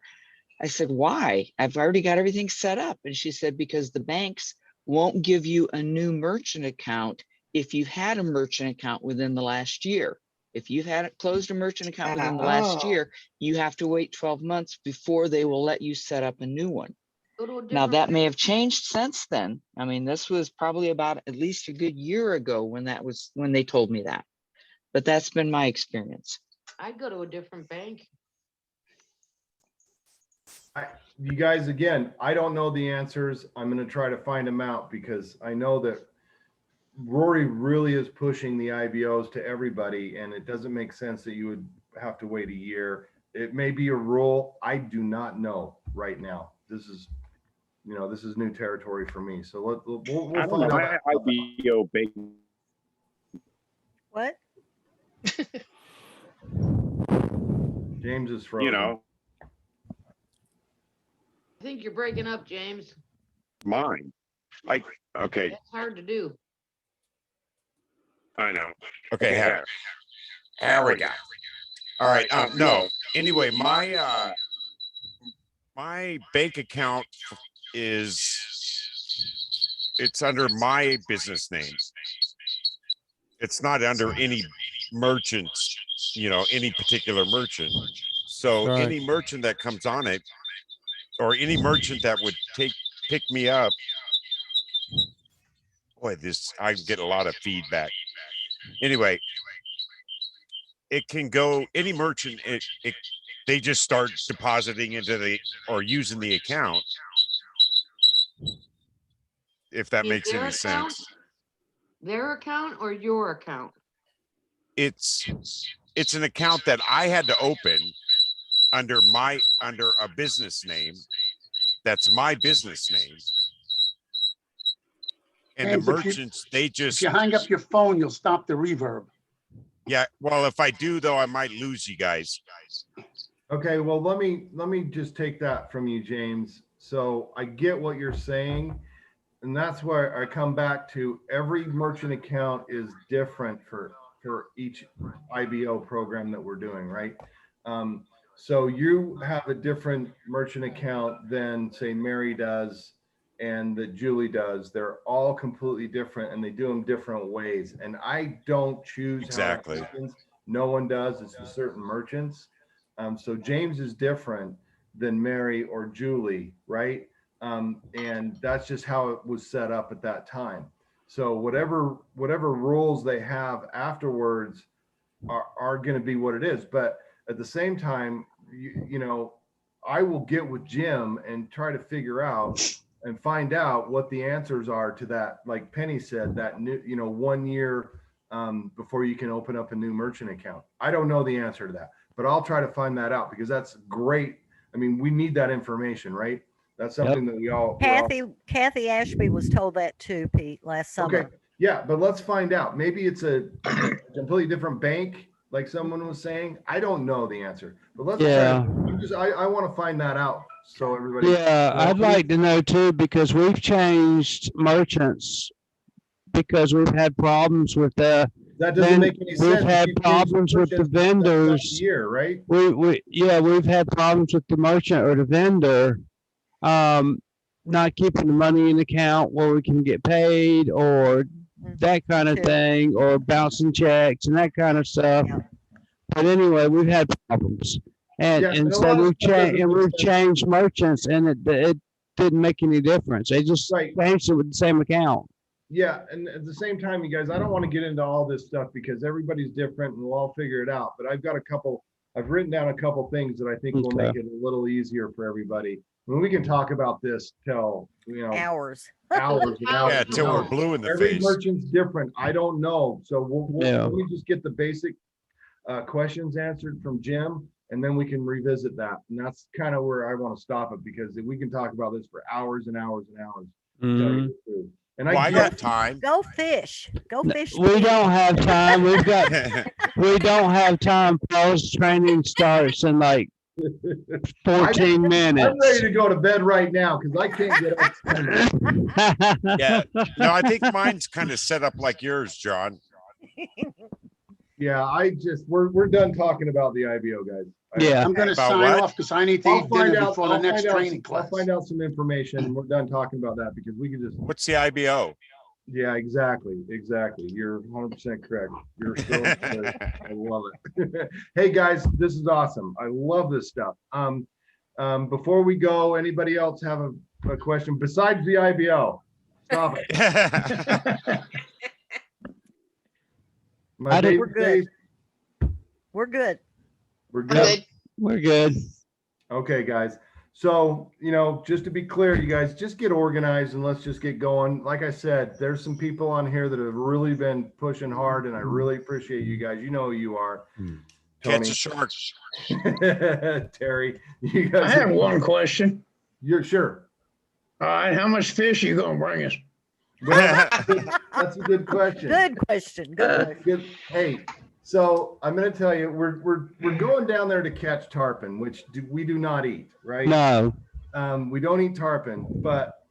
I said, why? I've already got everything set up. And she said, because the banks won't give you a new merchant account if you've had a merchant account within the last year. If you've had closed a merchant account within the last year, you have to wait 12 months before they will let you set up a new one. Go to a Now different that may have changed since then. I mean, this was probably about at least a good year ago when they told me that. But that's been my experience. I'd go to a different bank. You guys, again, I don't know the answers. I'm going to try to find them out, because I know that Rory really is pushing the IBOs to everybody, and it doesn't make sense that you would have to wait a year. It may be a rule. I do not know right now. This is, you know, this is new territory for me. So we'll I don't find know. out. My IBO bank. What? James is frozen. You know, I think you're breaking up, James. mine. Like, okay, That's hard to do. I know. Okay, here we go. All right. No. Anyway, my bank account it's under my business name. It's not under any merchant, you know, any particular merchant. So Right. any merchant that comes on it, or any merchant that would pick me up. Boy, I get a lot of feedback. Anyway, it can go any merchant. They just start depositing into or using the account. If that Is makes their any account sense. Their account or your account? It's an account that I had to open under a business name. That's my business name. And James, the if you- merchants, they If just, you hang up your phone, you'll stop the reverb. yeah. Well, if I do though, I might lose you guys. Okay, well, let me just take that from you, James. So I get what you're saying, and that's why I come back to every merchant account is different for each IBO program that we're doing, right? So you have a different merchant account than, say, Mary does and that Julie does. They're all completely different, and they do them different ways. And I don't choose Exactly. how it happens. No one does. It's the certain merchants. So James is different than Mary or Julie, right? And that's just how it was set up at that time. So whatever rules they have afterwards are going to be what it is. But at the same time, you know, I will get with Jim and try to figure out and find out what the answers are to that. Like Penny said, that new, 1 year before you can open up a new merchant account. I don't know the answer to that, but I'll try to find that out because that's great. I mean, we need that information, right? That's something that we all. Kathy Ashby was told that too, Pete, last summer. Okay. Yeah, but let's find out. Maybe it's a completely different bank, like someone was saying. I don't know the answer, but let's Yeah. try. I want to find that out. So everybody. Yeah, I'd like to know too, because we've changed merchants because we've had problems with the. That doesn't make any sense. We've had problems with the vendors. Year, right? We've had problems with the merchant or the vendor, not keeping the money in the account where we can get paid or that kind of thing, or bouncing checks and that kind of stuff. But anyway, we've had problems, and so we've changed merchants, and it didn't make any difference. They just changed it with the same account. Yeah, and at the same time, you guys, I don't want to get into all this stuff because everybody's different and we'll all figure it out. But I've written down a couple things that I think will make it a little easier for everybody. I mean, we can talk about this till hours. Hours. Yeah, till we're blue in the Every face. merchant's different. I don't know. So let me just get the basic questions answered from Jim, and then we can revisit that. And that's kind of where I want to stop it, because we can talk about this for hours and hours and hours. To tell you the truth. And I got time. Go fish. Go fish. We don't have time. We don't have time. Paul's training starts in like 14 minutes. I'm ready to go to bed right now because I can't get up. Yeah. No, I think mine's kind of set up like yours, John. Yeah, we're done talking about the IBO, guys. Yeah. I'm going to sign off because I need to eat dinner before the next training class. I'll find out some information and we're done talking about that because we can just. What's the IBO? Yeah, exactly. You're 100% correct. You're still, I love it. Hey guys, this is awesome. I love this stuff. Before we go, anybody else have a question besides the IBO? Stop it. We're good. We're good. We're good. We're good. Okay, guys. So, just to be clear, you guys just get organized and let's just get going. Like I said, there's some people on here that have really been pushing hard, and I really appreciate you guys. You know who you are. Catch a shark. Terry, you guys. I have one question. You're sure. All right, how much fish are you gonna bring us? Well, that's a good question. Good question. Good. Hey, so I'm going to tell you, we're going down there to catch tarpon, which we do not eat, right? No. We don't eat tarpon, but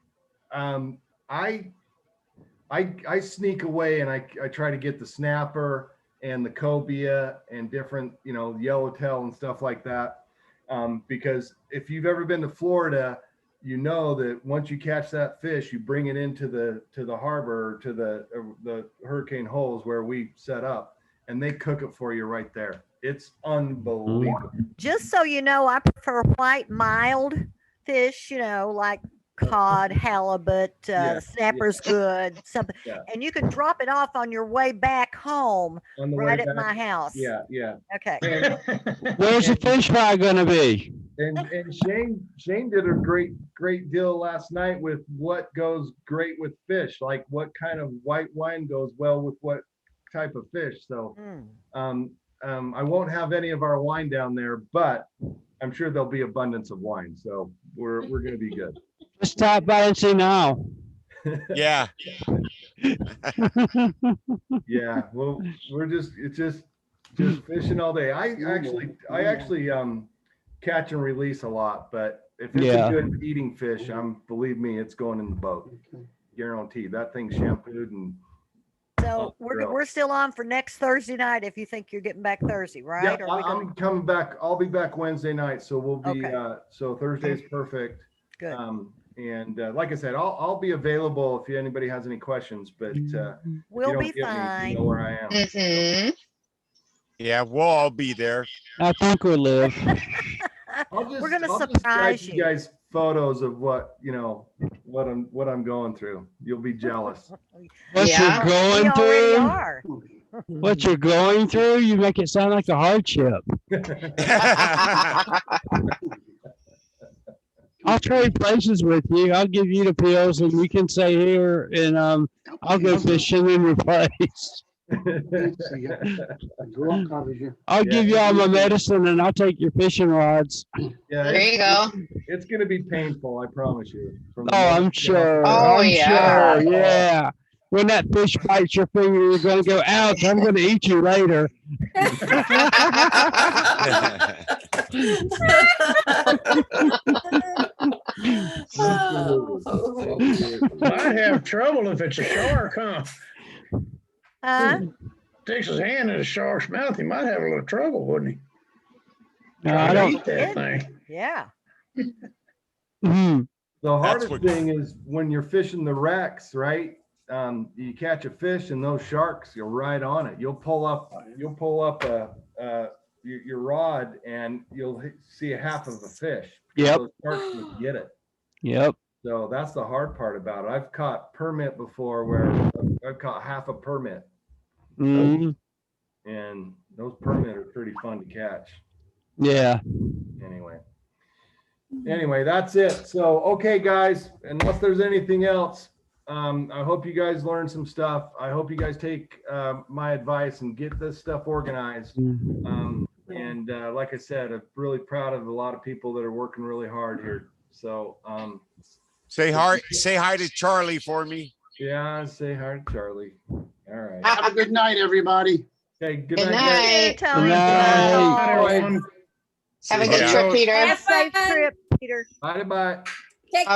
I sneak away and I try to get the snapper and the cobia and different, yellowtail and stuff like that. Because if you've ever been to Florida, you know that once you catch that fish, you bring it into the harbor, to the hurricane holes where we set up, and they cook it for you right there. It's unbelievable. Just so you know, I prefer white mild fish, like cod, halibut, snapper's good, something. Yeah. And you can drop it off on your way back home, On the right way at back. my house. Yeah. Okay. Where's the fish fry gonna be? And Shane did a great deal last night with what goes great with fish, like what kind of white wine goes well with what type of fish. So I won't have any of our wine down there, but I'm sure there'll be abundance of wine. So we're gonna be good. Just stop by and see now. Yeah. Yeah. Well, it's just fishing all day. I actually catch and release a lot, but if it's a good eating fish, believe me, it's going in the boat. Guaranteed. That thing's shampooed and. So we're still on for next Thursday night. If you think you're getting back Thursday, right? Yeah, I'm coming back. I'll be back Wednesday night, so we'll be. So Thursday's perfect. Good. And like I said, I'll be available if anybody has any questions. But we'll be fine. You know where I am. Yeah, we'll all be there. I think we'll live. We're gonna I'll just surprise you guys photos of what I'm going through. You'll be jealous. What you're going We already through? are. What you're going through? You make it sound like a hardship. I'll trade places with you. I'll give you the pills and you can stay here and I'll go fishing in your place. I'll give you all my medicine and I'll take your fishing rods. Yeah, There you go. It's gonna be painful, I promise you. From the Oh, I'm moment you get off sure. the- Oh, I'm yeah. sure. Yeah. When that fish bites your finger, you're gonna go, ouch, I'm gonna eat you later. Might have trouble if it's a shark, huh? Huh? Sticks his hand in a shark's mouth, he might have a little trouble, wouldn't he? No, Trying I to don't. eat that thing. Yeah. Mhm. The hardest what- thing is when you're fishing the wrecks, right? You catch a fish and those sharks go right on it. You'll pull up your rod and you'll see a half of a fish. because Yep. Those sharks will get it. Yep. So that's the hard part about it. I've caught permit before where I've caught half a permit, Mhm. and those permit are pretty fun to catch. Yeah. Anyway, that's it. So, okay, guys, unless there's anything else, I hope you guys learned some stuff. I hope you guys take my advice and get this stuff organized. And like I said, I'm really proud of a lot of people that are working really hard here. So, Say hi to Charlie for me. yeah, say hi to Charlie. All right. Have a good night, everybody. Okay, good Good night. guys. night. Tony. Good night. Everyone. Have a See good ya. trip, Peter. Have a safe trip, Peter. Bye bye. Take